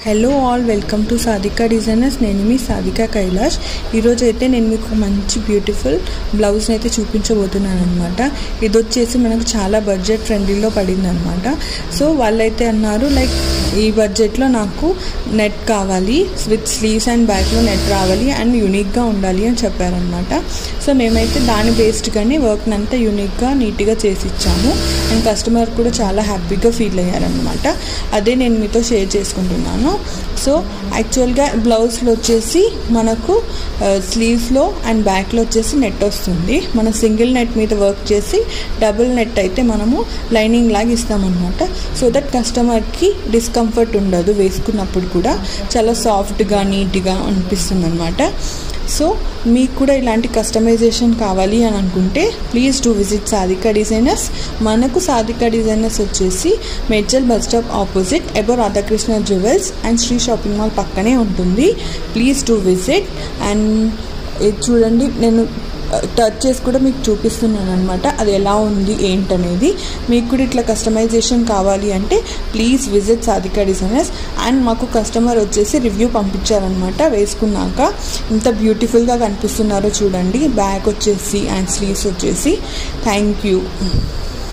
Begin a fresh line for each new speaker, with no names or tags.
Hello all, welcome to Sadhika designers. నేను మీ సాధికా కైలాష్. ఈరోజు అయితే నేను మీకు మంచి బ్యూటిఫుల్ బ్లౌజ్ని అయితే చూపించబోతున్నాను అనమాట. ఇది వచ్చేసి మనకు చాలా బడ్జెట్ ఫ్రెండ్లీలో పడింది అనమాట. సో వాళ్ళైతే అన్నారు లైక్ ఈ బడ్జెట్లో నాకు నెట్ కావాలి, విత్ స్లీవ్స్ అండ్ బ్యాక్లో నెట్ రావాలి అండ్ యూనిక్గా ఉండాలి అని చెప్పారనమాట. సో మేమైతే దాని బేస్డ్గానే వర్క్ని అంతా యూనిక్గా నీట్గా చేసి ఇచ్చాము అండ్ కస్టమర్ కూడా చాలా హ్యాపీగా ఫీల్ అయ్యారనమాట. అదే నేను మీతో షేర్ చేసుకుంటున్నాను. సో యాక్చువల్గా బ్లౌజ్లో వచ్చేసి మనకు స్లీవ్స్లో అండ్ బ్యాక్లో వచ్చేసి నెట్ వస్తుంది. మన సింగిల్ నెట్ మీద వర్క్ చేసి డబుల్ నెట్ అయితే మనము లైనింగ్ లాగా ఇస్తామన్నమాట. సో దట్ కస్టమర్కి డిస్కంఫర్ట్ ఉండదు, వేసుకున్నప్పుడు కూడా చాలా సాఫ్ట్గా నీట్గా అనిపిస్తుంది అనమాట. సో మీకు కూడా ఇలాంటి కస్టమైజేషన్ కావాలి అని అనుకుంటే please do visit Sadhika designers. మనకు సాధికా డిజైనర్స్ వచ్చేసి Medchal bus stop opposite above Radhakrishna jewels and Sri shopping mall పక్కనే ఉంటుంది. Please do visit. అండ్ ఇది చూడండి, నేను టచ్ చేసి కూడా మీకు చూపిస్తున్నాను అనమాట అది ఎలా ఉంది ఏంటనేది. మీకు కూడా ఇట్లా కస్టమైజేషన్ కావాలి అంటే please visit Sadhika designers. And మాకు కస్టమర్ వచ్చేసి రివ్యూ పంపించారనమాట. వేసుకున్నాక ఇంత బ్యూటిఫుల్గా కనిపిస్తున్నారో చూడండి, బ్యాక్ వచ్చేసి అండ్ స్లీవ్స్ వచ్చేసి. Thank you.